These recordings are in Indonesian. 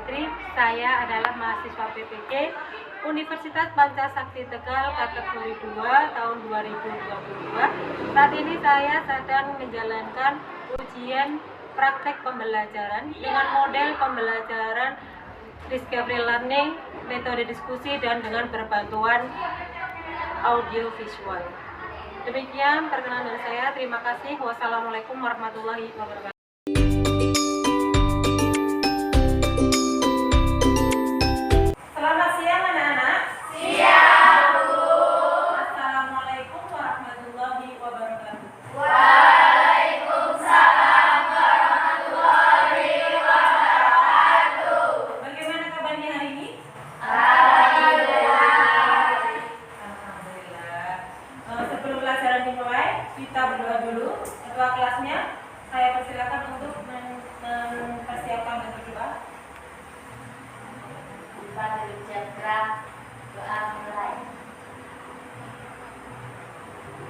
Fitri, saya adalah mahasiswa PPK Universitas Pancasakti Tegal kategori 2 tahun 2022. Saat ini saya sedang menjalankan ujian praktek pembelajaran dengan model pembelajaran Discovery Learning, metode diskusi, dan dengan berbantuan audio visual. Demikian perkenalan dari saya. Terima kasih. Wassalamualaikum warahmatullahi wabarakatuh. Kita berdoa dulu. Ketua kelasnya, saya persilakan untuk mempersiapkan dan berdoa. Doa mulai.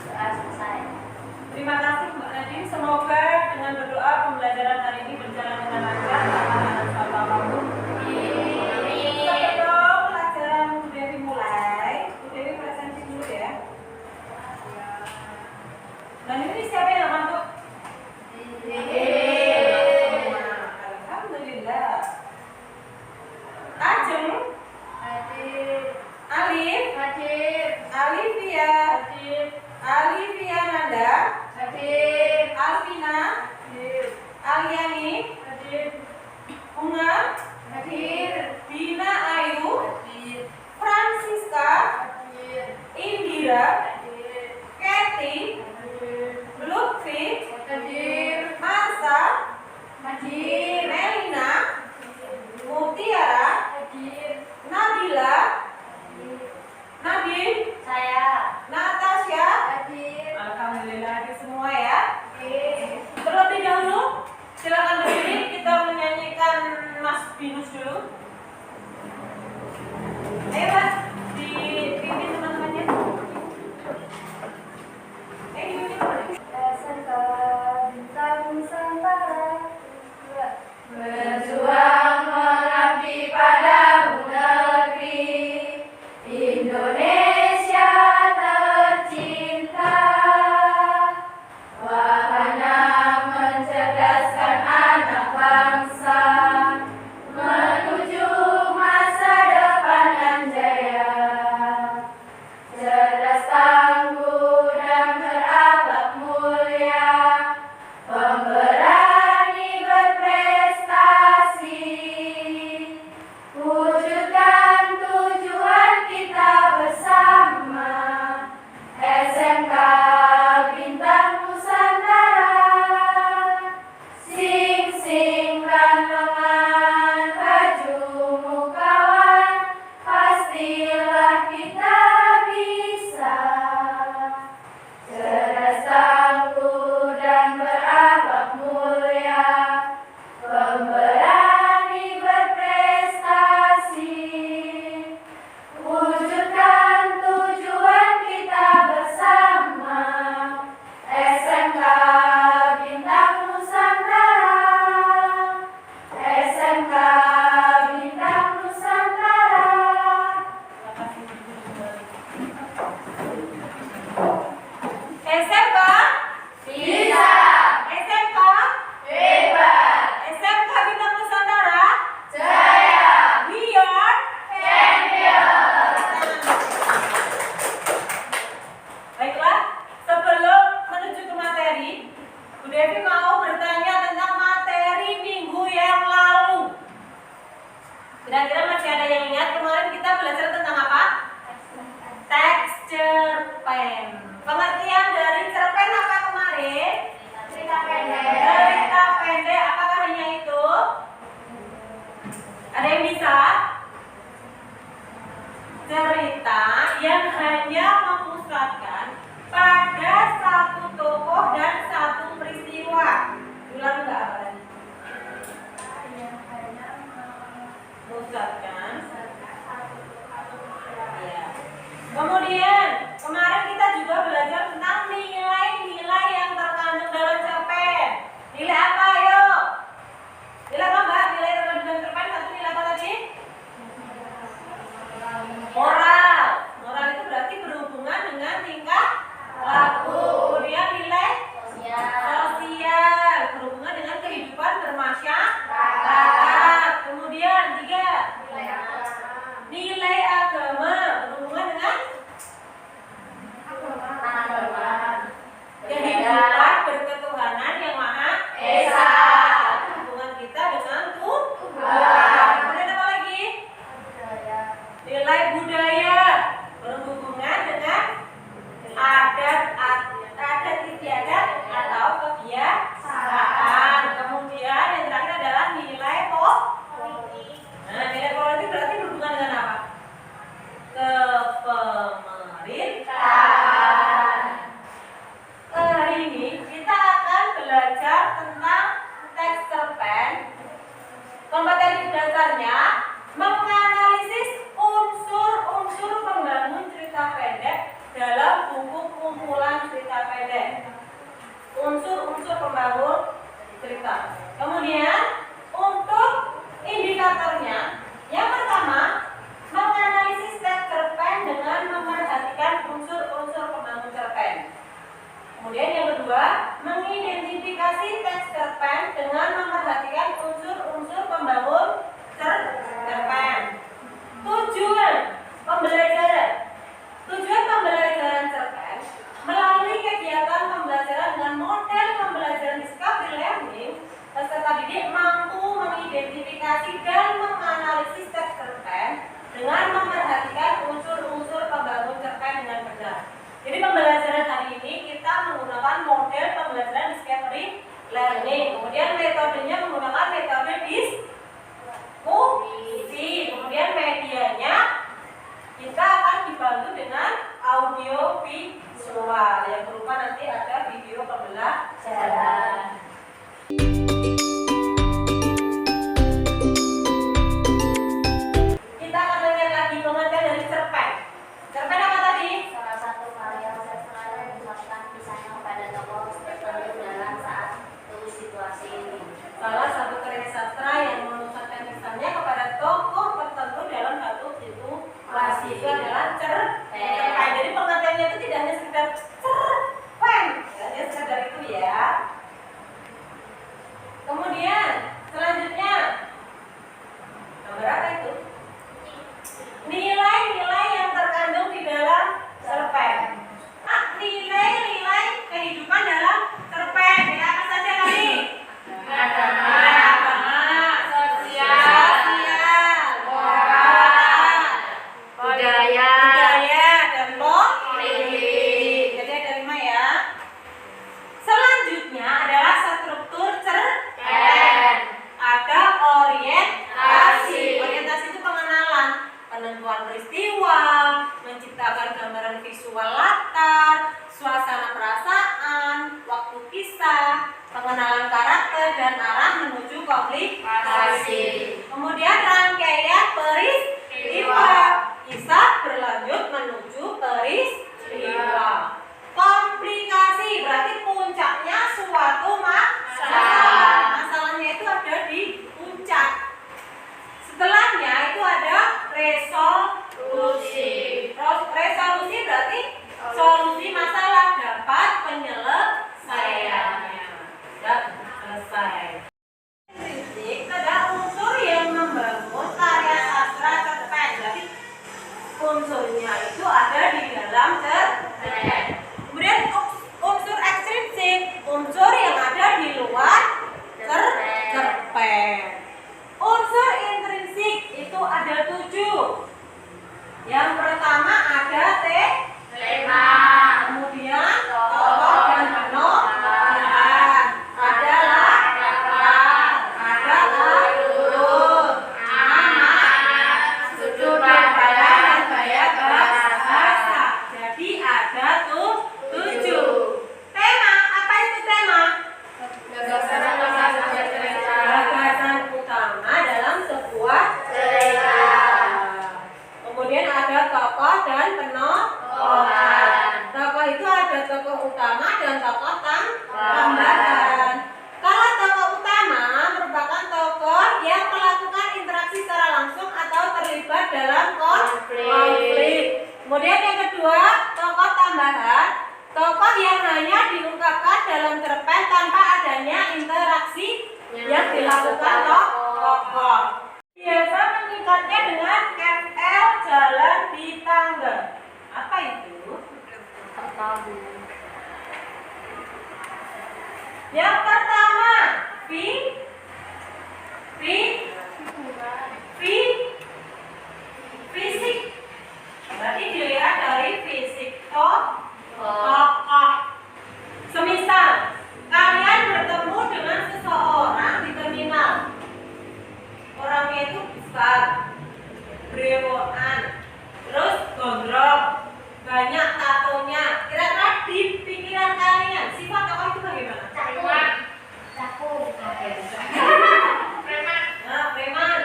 Doa selesai. Terima kasih Mbak Nadine. Semoga dengan berdoa pembelajaran hari ini berjalan dengan lancar tanpa ada salah apapun. Sebelum pelajaran Bu Dewi mulai, Bu Dewi presentasi dulu ya. Dan ini siapa yang masuk? Alhamdulillah. Ajeng, Alif, Alivia, Alivia Nanda, Alvina, Aliani, Bunga, Dina Ayu, Francisca, Indira, Kathy, Lutfi, Marsa, Melina, Mutiara, Nabila, Nabil, Natasha. Alhamdulillah hadir semua ya. Terlebih dahulu silakan berdiri, kita menyanyikan Mas Binus dulu. Ayo Mas, dipimpin teman-temannya. SMK Bintang Nusantara berjuang mengabdi pada negeri Indonesia tercinta, wahana mencerdaskan anak bangsa menuju masa depan yang jaya. Cerdas, tangguh, dan berakhlak mulia, pemberani berprestasi, wujudkan tujuan kita bersama. SMK Bintang Nusantara, sing-sing dan lengan, bajumu kawan, pastilah kita bisa. Cerdas, tangguh, dan berakhlak mulia, pemberani berprestasi, wujudkan tujuan kita bersama. SMK Bintang Nusantara, SMK Bintang Nusantara. SMK Bisa, SMK hebat, SMK Bintang Nusantara. jaya, We are champion. Baiklah, sebelum menuju ke materi, Bu Devi mau bertanya tentang materi minggu yang lalu. Kira-kira masih ada yang ingat kemarin kita belajar tentang apa? Texture pen. Pengertian dari cerpen apa kemarin? Cerita pendek. Cerita pendek. Apakah hanya itu? Ada yang bisa? Cerita yang hanya memusatkan pada satu tokoh dan satu peristiwa. Ulang enggak apa tadi? Memusatkan. Ya. Kemudian kemarin kita juga belajar tentang nilai-nilai yang terkandung dalam cerpen. Nilai apa? Ayo. Nilai apa Mbak? Nilai terkandung dalam cerpen satu nilai apa tadi? Nilai agama berhubungan dengan kehidupan berketuhanan yang Maha Esa. Hubungan kita dengan Tuhan. Kemudian apa lagi? Nilai budaya berhubungan dengan adat istiadat atau kebiasaan. Kemudian yang terakhir adalah nilai politik. Nah, nilai politik berarti berhubungan dengan apa? Kepemerintahan. Hari ini kita akan belajar tentang teks cerpen. Kompetensi dasarnya menganalisis unsur-unsur pembangun cerita pendek dalam buku kumpulan cerita pendek. Unsur-unsur pembangun cerita. Kemudian untuk indikatornya, yang pertama menganalisis teks cerpen dengan memerhatikan unsur-unsur pembangun cerpen. Kemudian yang kedua, mengidentifikasi teks cerpen dengan memerhatikan unsur-unsur pembangun cerpen. Tujuan pembelajaran cerpen melalui kegiatan pembelajaran dengan model pembelajaran discovery learning, peserta didik mampu mengidentifikasi dan menganalisis teks cerpen dengan memerhatikan unsur-unsur pembangun cerpen dengan benar. Jadi pembelajaran hari ini kita menggunakan model pembelajaran discovery learning. Kemudian metodenya menggunakan metode diskusi. Kemudian medianya kita akan dibantu dengan audio visual yang berupa nanti ada video pembelajaran. Kita akan lihat lagi pengertian dari cerpen. Cerpen apa tadi? Salah satu karya sastra yang dimaksudkan kisahnya kepada tokoh tertentu dalam satu situasi ini. Salah satu karya sastra yang menusukkan kisahnya kepada tokoh tertentu dalam satu situasi. Itu adalah cerpen. Jadi pengertiannya itu tidak hanya sekedar cerpen, tidak hanya sekedar itu ya. Kemudian selanjutnya nomor apa itu? Nilai-nilai yang terkandung di dalam cerpen. Nilai-nilai kehidupan dalam cerpen. Ya, apa saja tadi? Agama, sosial, moral, Budaya. dan politik. Jadi ada 5 ya. Selanjutnya adalah struktur cerpen. Ada orientasi. Orientasi itu pengenalan, penentuan peristiwa, menciptakan gambaran visual latar, suasana perasaan, waktu kisah, pengenalan karakter dan arah menuju komplikasi. Kemudian rangkaian peristiwa, kisah berlanjut menuju peristiwa. Komplikasi berarti puncaknya suatu masalah. Masalahnya itu ada di puncak. Setelahnya itu ada resolusi. Resolusi berarti solusi masalah, dapat penyelesaiannya. Sudah selesai. Intrinsik adalah unsur yang membangun karya sastra cerpen. Jadi unsurnya itu ada di dalam cerpen. Kemudian unsur ekstrinsik, unsur yang ada di luar cerpen. Unsur intrinsik itu ada 7. Yang pertama ada tema. Kemudian tokoh dan penokohan. Ada latar, ada alur, nama, sudut pandang dan gaya bahasa. Jadi ada 7. Tema, apa itu tema? Gagasan utama dalam sebuah cerita. Kemudian ada tokoh dan penokohan. Tokoh itu ada tokoh utama dan tokoh tambahan. Kalau tokoh utama merupakan tokoh yang melakukan interaksi secara langsung atau terlibat dalam konflik. Kemudian yang kedua, tokoh tambahan, tokoh yang hanya diungkapkan dalam cerpen tanpa adanya interaksi yang dilakukan tokoh. Biasa mengikat dengan FL jalan di tangga. Apa itu? Tahu. Yang pertama, fisik. Berarti dilihat dari fisik. Semisal kalian bertemu dengan seseorang di terminal. Orangnya itu besar, brewokan, terus gondrong, banyak tatonya. Kira-kira di pikiran kalian sifat tokoh itu bagaimana? Nah, preman.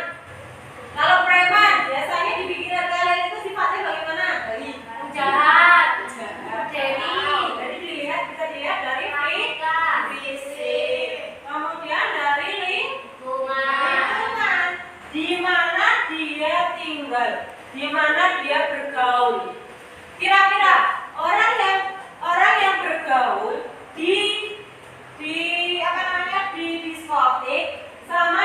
Kalau preman, biasanya di pikiran kalian itu sifatnya bagaimana? Jahat. Jadi bisa dilihat dari fisik. Kemudian dari lingkungan. Di mana dia tinggal, di mana dia bergaul. Kira-kira orang yang bergaul di diskotik sama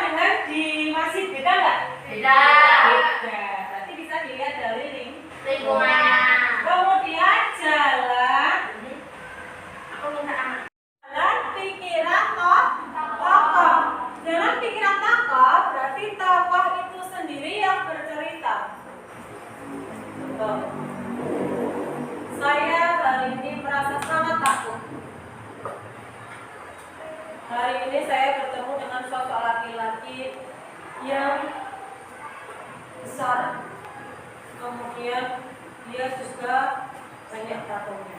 dengan di masjid, beda nggak? Beda. Berarti bisa dilihat dari Lingkungan. Kemudian jalan pikiran tokoh. Jalan pikiran tokoh berarti tokoh itu sendiri yang bercerita. Contoh, saya hari ini merasa sangat takut. Hari ini saya bertemu dengan sosok laki-laki yang besar. Kemudian dia juga banyak tatonya.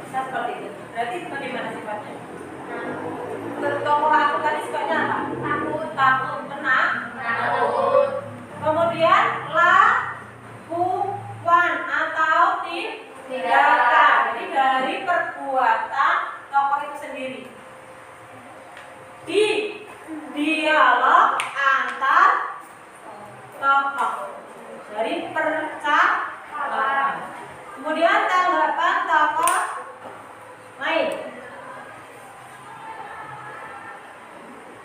Bisa seperti itu. Berarti bagaimana sifatnya? Tokoh aku tadi sifatnya apa? Takut, penakut. Kemudian lakukan atau tindakan. Jadi dari perbuatan tokoh itu sendiri. Di dialog antar tokoh. Dari percakapan. Kemudian tanggapan tokoh lain.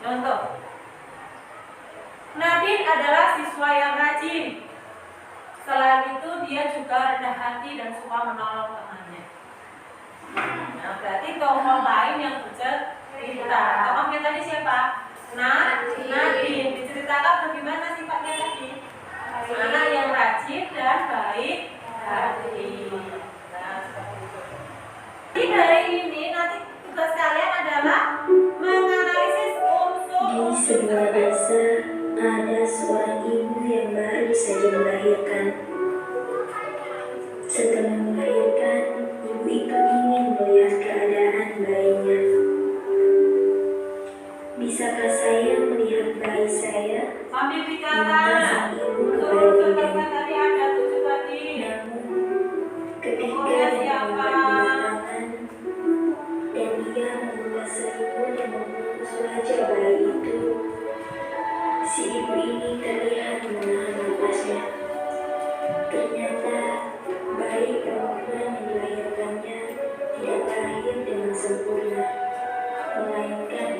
Contoh, Nadine adalah siswa yang rajin. Selain itu dia juga rendah hati dan suka menolong temannya. Nah, berarti tokoh lain yang bercerita. Tokohnya tadi siapa? Nadine. Diceritakan bagaimana sifatnya tadi? Anak yang rajin dan baik hati. Nah, seperti itu. Jadi dari ini nanti tugas kalian adalah menganalisis unsur. Di sebuah desa ada seorang ibu yang baru saja melahirkan. Setelah melahirkan, ibu itu ingin melihat keadaan bayinya. Bisakah saya melihat bayi saya? Sambil bicara. Minta sang ibu kepada bibi. Tadi ada 7 tadi. Namun, ketika dia mempertimbangkan dan dia membuat selimut yang membungkus wajah bayi itu, si ibu ini terlihat menahan napasnya. Ternyata bayi perempuan yang dilahirkannya tidak lahir dengan sempurna, melainkan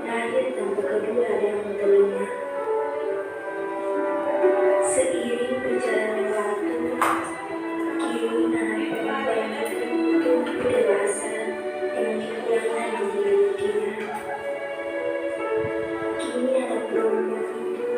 lahir tanpa kedua daun telinga. Seiring berjalannya waktu, kini anak perempuan itu tumbuh dewasa dengan kekuatan yang dimilikinya. Kini anak perempuan itu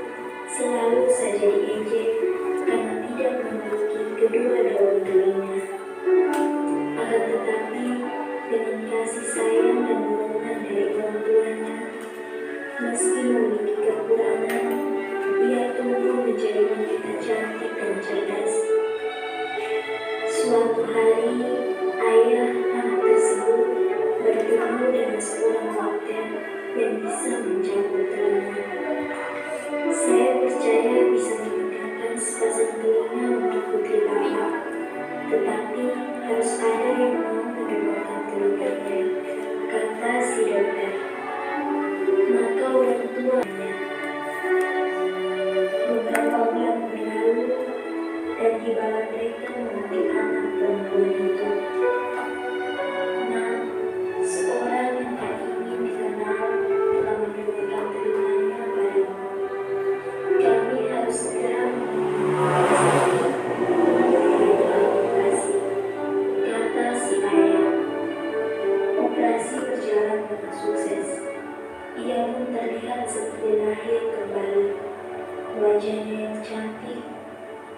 wajahnya yang cantik,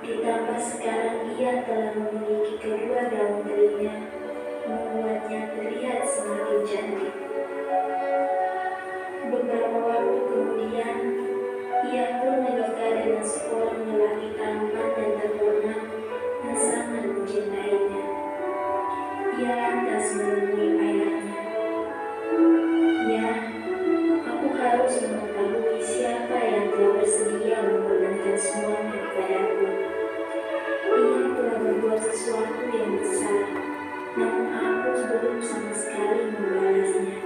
ditambah sekarang ia telah memiliki kedua daun telinga, membuatnya terlihat semakin cantik. Beberapa waktu kemudian, ia pun menikah dengan seorang lelaki tampan dan terhormat yang sangat mencintainya. Ia lantas menemui ayahnya. "Ya, aku harus mengetahui siapa yang telah bersedia mengorbankan semuanya kepadaku. Ia telah berbuat sesuatu yang besar, namun aku belum sama sekali membalasnya."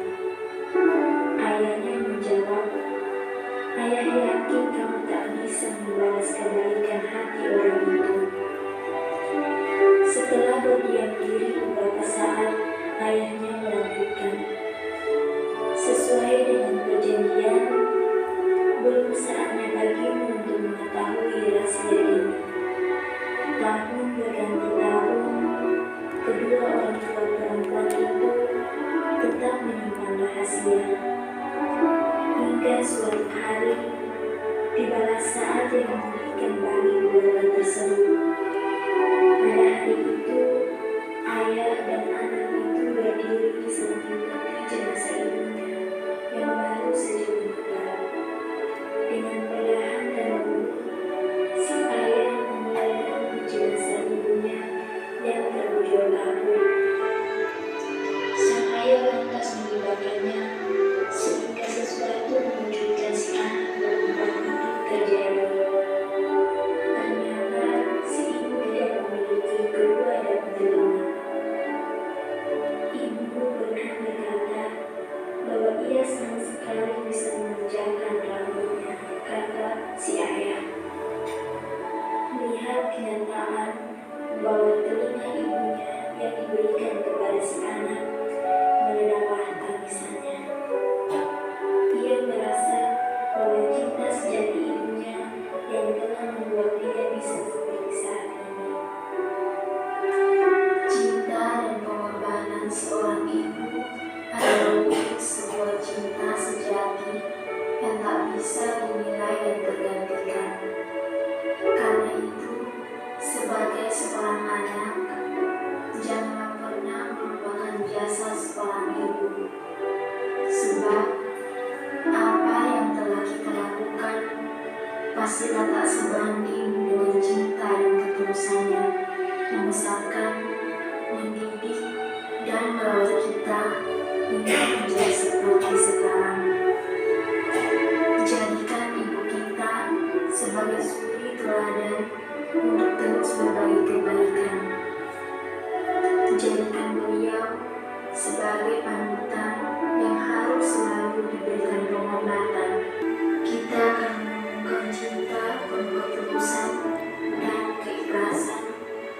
Ayahnya menjawab, "Ayah yakin kamu tak bisa membalas kebaikan hati orang itu." Setelah berdiam diri beberapa saat, ayahnya melanjutkan, "Sesuai dengan perjanjian, belum saatnya bagimu untuk mengetahui rahasia ini. Tahun berganti tahun, kedua orang tua perempuan itu tetap menyimpan rahasia. Hingga suatu hari, tibalah saat yang memulihkan bagi dua orang tersebut. Pada hari itu, ayah dan anak itu berdiri di samping peti jenazah ibunya yang baru saja meninggal. Dengan perlahan dan lembut, si ayah memulai rambut jenazah ibunya yang terbujur kabur. Sang ayah lantas melibatkannya sehingga sesuatu mewujudkan si anak perempuan itu terjadi. Ternyata si ibu tidak memiliki kedua daun telinga. Ibu pernah berkata bahwa ia senang sekali bisa mengerjakan rambutnya, kata si ayah. Melihat kenyataan bahwa telinga ibunya yang diberikan kepada si anak meredamlah tangisannya. Ia merasa bahwa cinta sejati ibunya yang telah membuat dia bisa seperti saat ini. Cinta dan pengorbanan seorang ibu adalah wujud sebuah cinta sejati yang tak bisa dinilai dan tergantikan. Karena itu, sebagai seorang anak, janganlah pernah melupakan jasa seorang ibu. Sebab apa yang telah kita lakukan pastilah tak sebanding dengan cinta dan ketulusannya membesarkan, mendidik, dan merawat kita hingga menjadi seperti sekarang. Jadikan ibu kita sebagai suri teladan untuk terus berbagi kebaikan. Jadikan beliau sebagai panutan yang harus selalu diberikan penghormatan. Kita akan menemukan cinta penuh ketulusan dan keikhlasan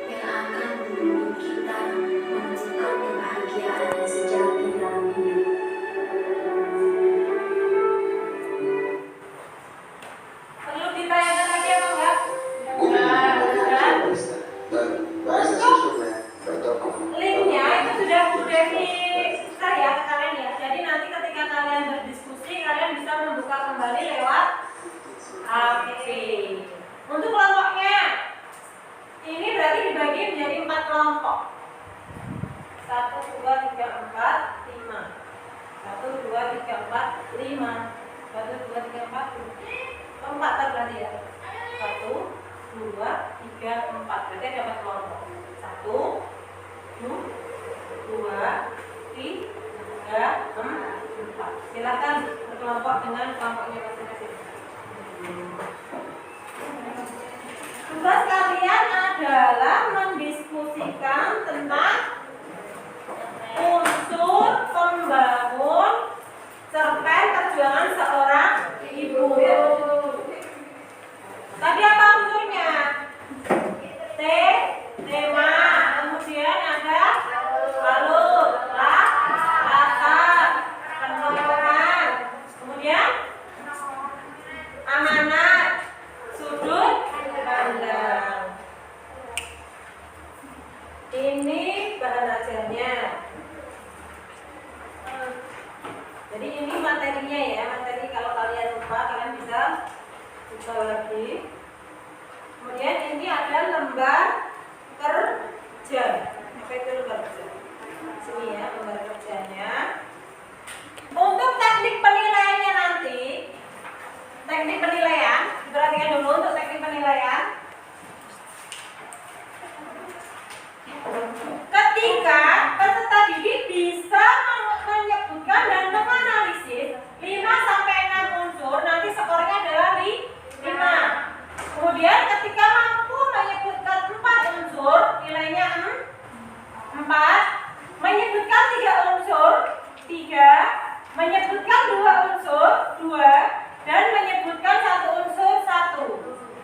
yang akan membimbing kita menemukan kebahagiaan yang sejati dalam hidup. Perlu ditayangkan lagi apa enggak? Linknya itu sudah di-share ya ke kalian ya. Jadi nanti ketika kalian berdiskusi, kalian bisa membuka kembali lewat APP. Untuk kelompoknya, ini berarti dibagi menjadi 4 kelompok. 1, 2, 3, 4, 5. 1, 2, 3, 4, 5. 1, 2, 3, 4, 4 berarti ya. 1, 2, 3, 4. Berarti ada 4 kelompok. 1, 2, 3, 4. Silakan berkelompok dengan kelompoknya masing-masing. Tugas kalian adalah mendiskusikan tentang unsur pembangun cerpen perjuangan seorang ibu. Tadi apa unsurnya? Tema, kemudian ada alur, latar, pentokohan, kemudian amanat, sudut pandang. Ini bahan ajarnya. Jadi ini materinya ya, materi kalau Diperhatikan dulu untuk teknik penilaian. Ketika peserta didik bisa menyebutkan dan menganalisis 5 sampai 6 unsur, nanti skornya adalah 5. Kemudian ketika mampu menyebutkan 4 unsur, nilainya 4. Menyebutkan 3 unsur, 3. Menyebutkan 2 unsur, 2. Dan menyebutkan 1 unsur, 1.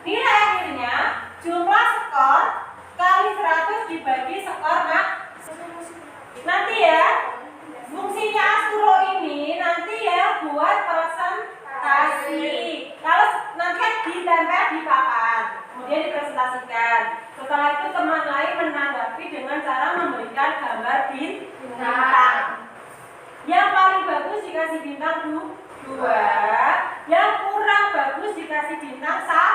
Nilai akhirnya jumlah skor kali 100 dibagi skor nanti ya. Fungsinya Asturo ini nanti ya buat presentasi. Kalau nanti kan ditempel di papan, kemudian dipresentasikan. Setelah itu teman lain menanggapi dengan cara memberikan gambar bintang. Yang paling bagus dikasih bintang 2, yang kurang bagus dikasih bintang 1.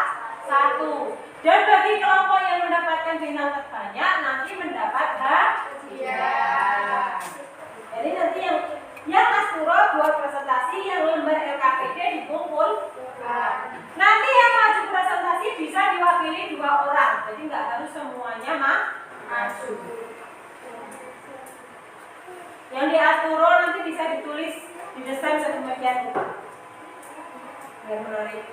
Dan bagi kelompok yang mendapatkan bintang terbanyak nanti mendapat hadiah. Jadi nanti yang Asturo buat presentasi, yang lembar LKPD dikumpul. Nanti yang maju presentasi bisa diwakili 2 orang, jadi nggak harus semuanya maju. Yang di Asturo nanti bisa ditulis, didesain sedemikian rupa biar menarik.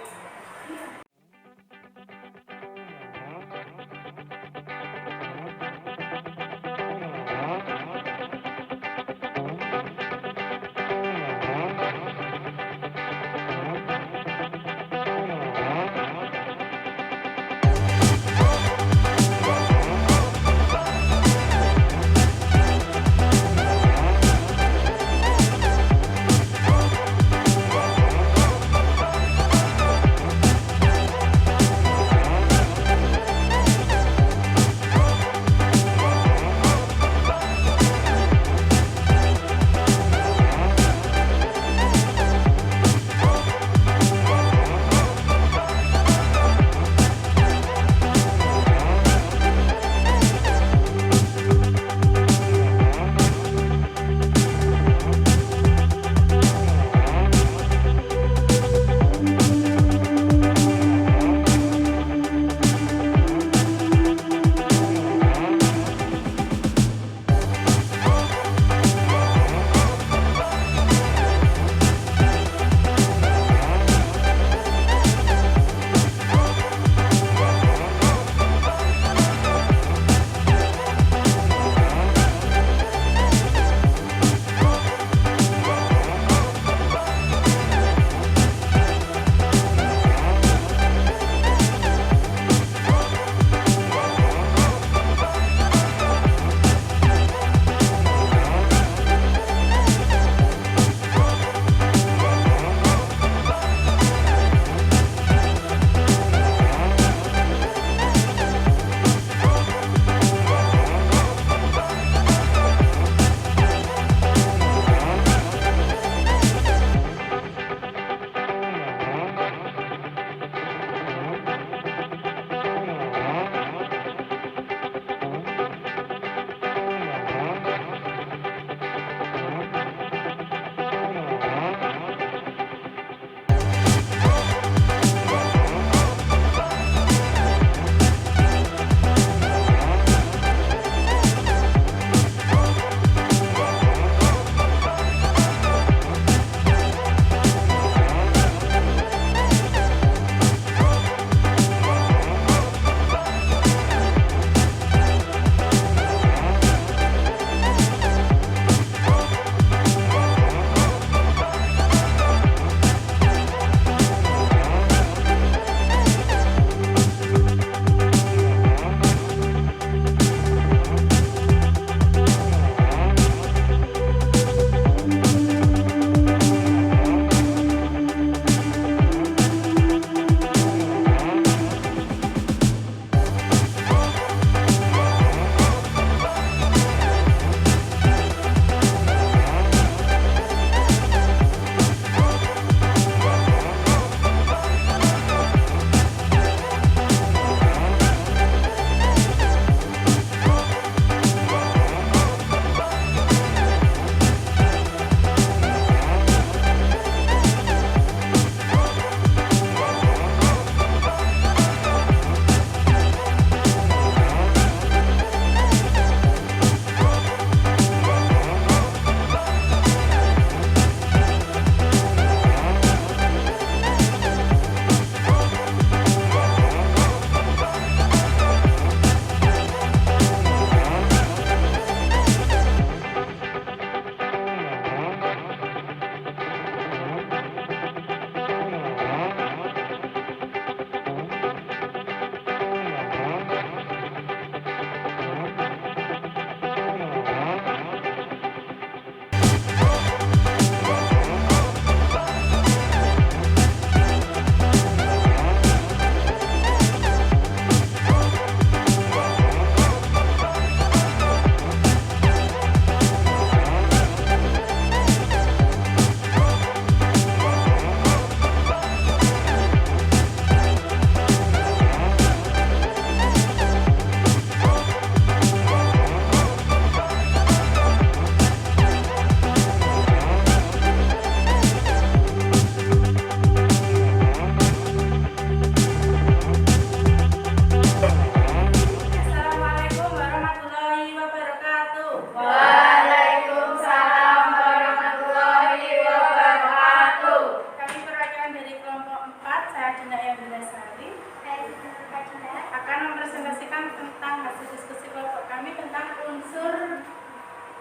akan mempresentasikan tentang hasil diskusi kelompok kami tentang unsur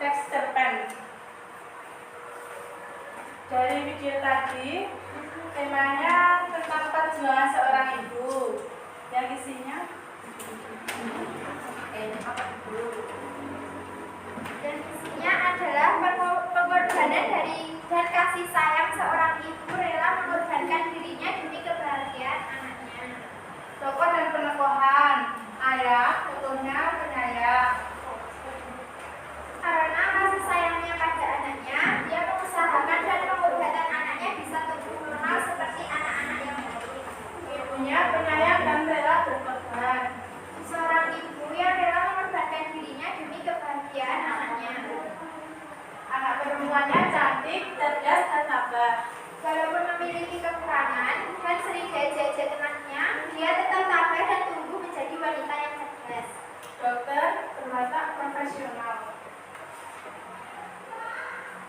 teks cerpen. Dari video tadi, temanya tentang perjuangan seorang ibu. Yang isinya Dan isinya adalah pengorbanan dari dan kasih sayang seorang ibu rela mengorbankan dirinya demi kebahagiaan anaknya. tokoh dan penokohan. Ayah, contohnya penyayang. Karena kasih sayangnya pada anaknya, dia mengusahakan dan mengorbankan anaknya bisa tumbuh normal seperti anak-anak yang lain. Ibunya penyayang dan rela berkorban. Seorang ibu yang rela mengorbankan dirinya demi kebahagiaan anaknya. Anak perempuannya cantik, cerdas, dan sabar. Walaupun memiliki kekurangan dan sering diajak-ajak temannya, dia tetap tabah dan tumbuh menjadi wanita yang cerdas. Dokter berwatak profesional.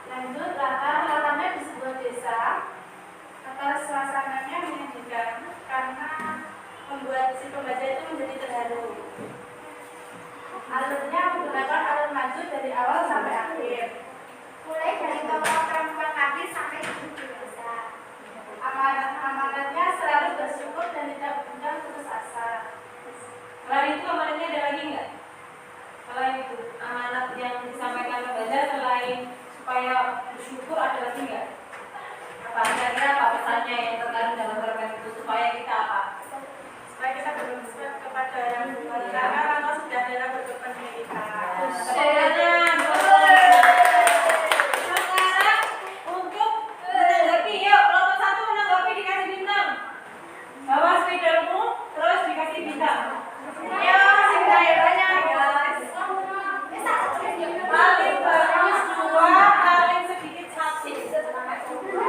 Lanjut, latarnya di sebuah desa. Latar suasananya menyedihkan karena membuat si pembaca itu menjadi terharu. Alurnya menggunakan alur maju dari awal sampai akhir. Mulai dari tokoh perempuan lahir sampai ibu dewasa. Amanatnya selalu bersyukur dan tidak mudah putus asa. Selain itu amanatnya ada lagi nggak? Selain itu amanat yang disampaikan pembaca selain supaya bersyukur ada lagi nggak? Apa kira-kira apa pesannya yang terkandung dalam cerpen itu supaya kita apa? Supaya kita bermanfaat kepada yang luar karena langkah sudah dalam bentuk pendidikan. Sekarang untuk menanggapi, yuk kelompok 1 menanggapi dikasih bintang. Bawa spidolmu terus dikasih bintang. Ayo kasih bintang yang banyak guys. Paling bagus 2, paling sedikit 1.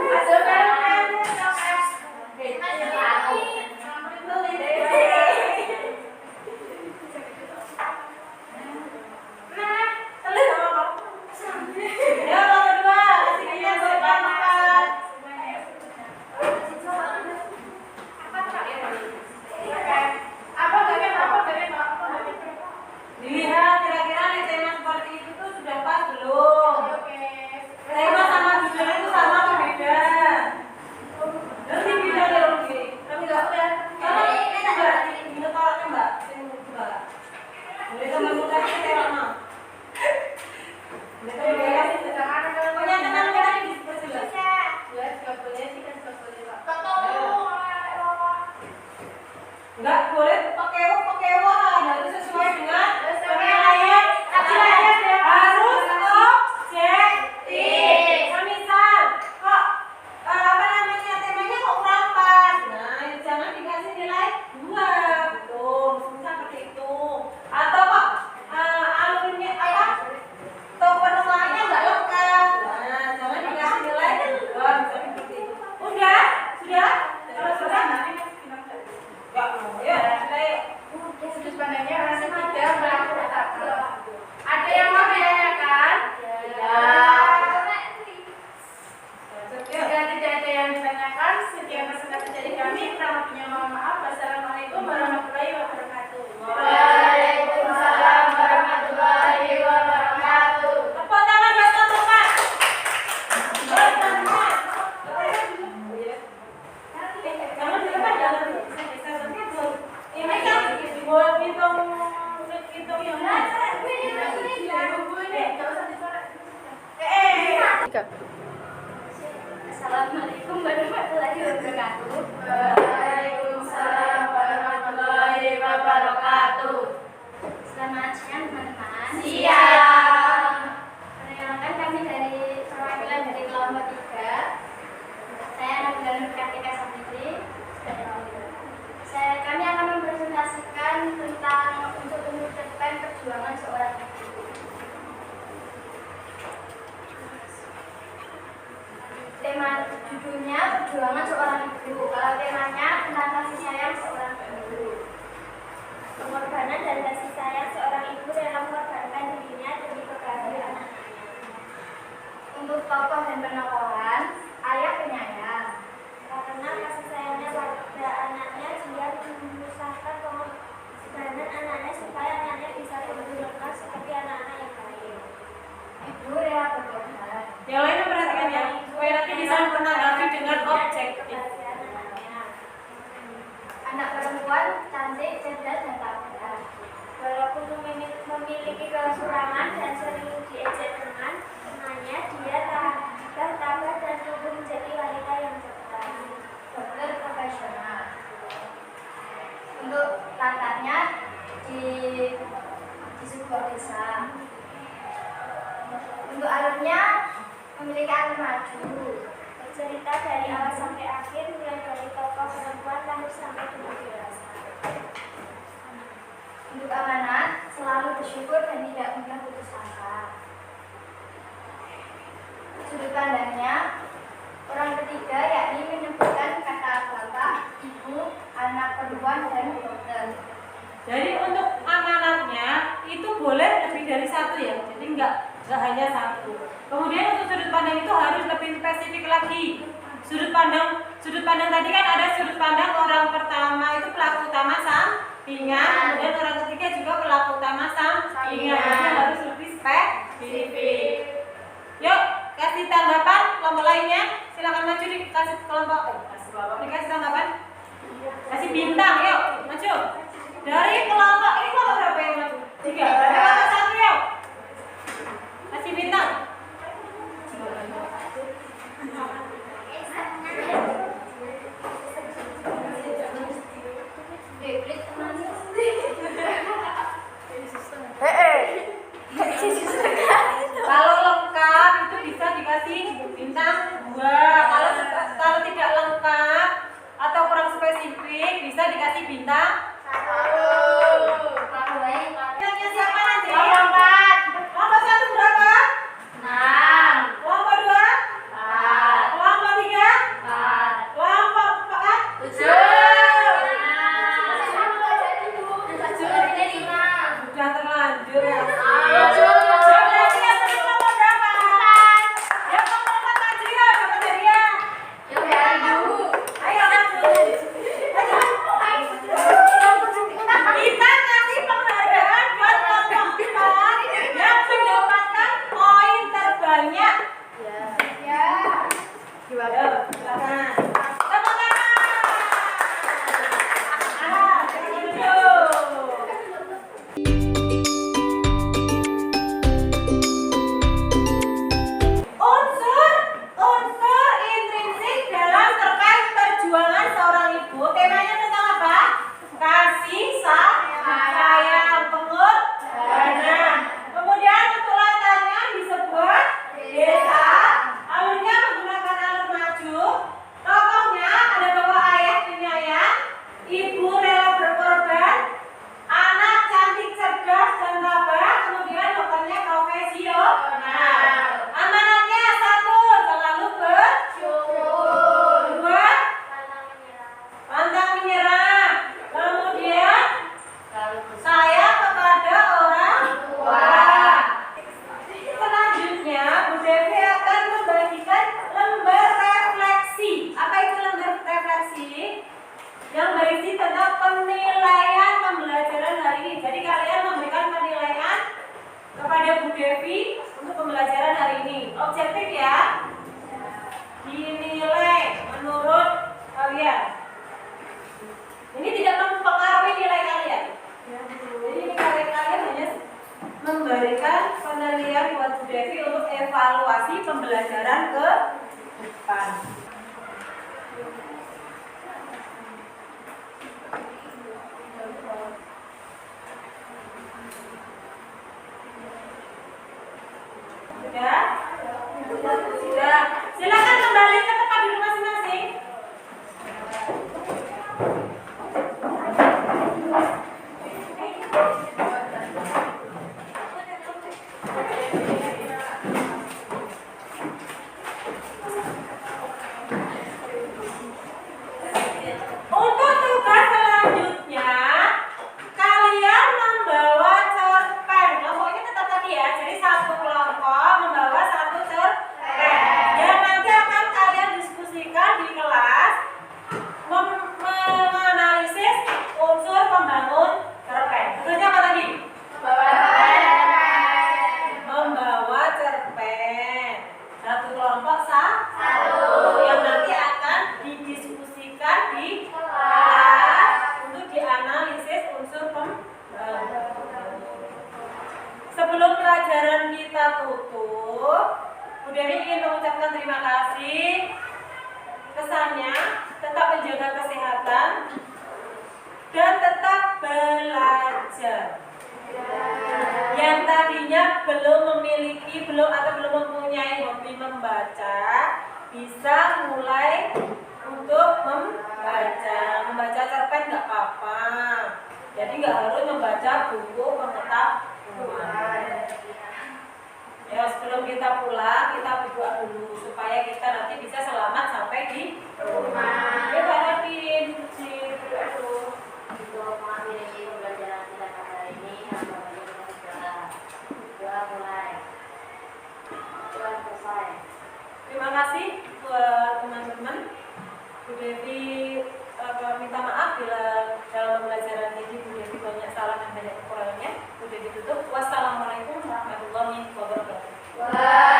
Ada kan? Dilihat kira-kira nih tema seperti itu tuh sudah pas belum? Tema sama judulnya itu sama atau beda? Nanti beda ya Rugi. Tapi nggak udah. Kalau ini mbak, ini tolaknya mbak. Sini coba. Boleh teman muda ini tolaknya. Boleh teman muda. Punya tenang kita ini diperjelas. Ya, juga boleh sih kan juga boleh Pak. Nggak boleh pakai harus sesuai dengan penilaian. Harus objektif. Semisal kok apa namanya temanya kok kurang pas, nah jangan dikasih nilai 2 gitu, misal seperti itu. Atau kok alurnya apa penulisannya nggak lengkap, nah jangan dikasih nilai 2, misalnya seperti itu. Sudah kalau sudah nggak mau ya Sudut pandangnya orang ketiga melakukan apa? Ada yang mau ditanyakan? Jika tidak ada yang ditanyakan, setiap presentasi dari kami, kurang lebihnya mohon maaf. Wassalamualaikum anak perempuan cantik, cerdas, dan tampil. Walaupun memiliki kekurangan dan sering diejek teman-temannya, dia tabah dan tumbuh menjadi wanita yang cerdas. Dokter profesional. Untuk latarnya di sebuah desa. Untuk alurnya memiliki alur maju. Bercerita dari awal sampai akhir, mulai dari tokoh perempuan lahir sampai tumbuh dewasa. Untuk amanat, selalu bersyukur dan tidak mudah putus asa. Sudut pandangnya, orang ketiga yakni menyebutkan kata bapak, ibu, anak perempuan, dan dokter. Jadi untuk amanatnya itu boleh lebih dari satu ya, jadi nggak hanya satu. Kemudian untuk sudut pandang itu harus lebih spesifik lagi. Sudut pandang tadi kan ada sudut pandang orang pertama itu pelaku utama sampingan, kemudian orang ketiga juga pelaku utama sampingan. Jadi harus lebih spesifik. Yuk kasih tanggapan kelompok lainnya, silakan maju dikasih kelompok, dikasih tanggapan, kasih bintang, yuk maju. Dari kelompok ini kelompok berapa yang maju? 3. Dari kelompok 1 yuk. Kasih bintang. Kalau lengkap itu bisa dikasih bintang 2. Kalau tidak lengkap atau kurang spesifik bisa dikasih bintang 1. Bintangnya siapa nanti? Kelompok 1 berapa? 6. Kelompok 2? 4. Kelompok 3? 4. Kelompok 4? 7. Sudah terlanjur ya. Berarti yang menang kelompok berapa? Yang kelompok 4 maju ya, dapat hadiah. Ayo maju. Kita kasih penghargaan buat kelompok 4 yang mendapatkan poin terbanyak. Ayo, silakan. Tepuk tangan. Silakan duduk. Unsur intrinsik dalam terkait perjuangan seorang ibu. Temanya tentang apa? Kasih sayang, pengorbanan. Kemudian untuk latarnya di sebuah desa. Alurnya menggunakan alur maju. Tokohnya ada bapak ayah penyayang, ibu rela berkorban, anak cantik, cerdas, dan tabah. Kemudian dokternya profesional. Amanatnya 1, selalu bersyukur. 2, pantang menyerah. Kemudian sayang kepada orang tua. Selanjutnya Bu Devi akan membagikan lembar refleksi. Apa itu lembar refleksi? Yang berisi tentang penilaian pembelajaran hari ini. Jadi kalian memberikan penilaian kepada Bu Devi untuk pembelajaran hari ini. Objektif ya. Dinilai menurut kalian. Ini tidak mempengaruhi nilai kalian. Jadi ini kalian hanya memberikan penilaian buat Bu Devi untuk evaluasi pembelajaran ke depan. Sudah? Sudah. Silakan kembali ke tempat duduk masing-masing. tutup, Bu Dewi ingin mengucapkan terima kasih. Pesannya, tetap menjaga kesehatan dan tetap belajar. Yang tadinya belum mempunyai hobi membaca, bisa mulai untuk membaca cerpen nggak apa-apa. Jadi nggak harus membaca buku pengetahuan. Ya, sebelum kita pulang kita berdoa dulu supaya kita nanti bisa selamat sampai di rumah. Ya, Pak Nadine, berdoa dulu. Untuk mengakhiri pembelajaran kita pada hari ini, hamba mengucapkan doa. Doa mulai. Doa selesai. Terima kasih buat teman-teman. Bu Devi minta maaf bila dalam pembelajaran ini Bu Devi banyak salah dan banyak kekurangannya. Bu Devi tutup. Wassalamualaikum warahmatullahi wabarakatuh.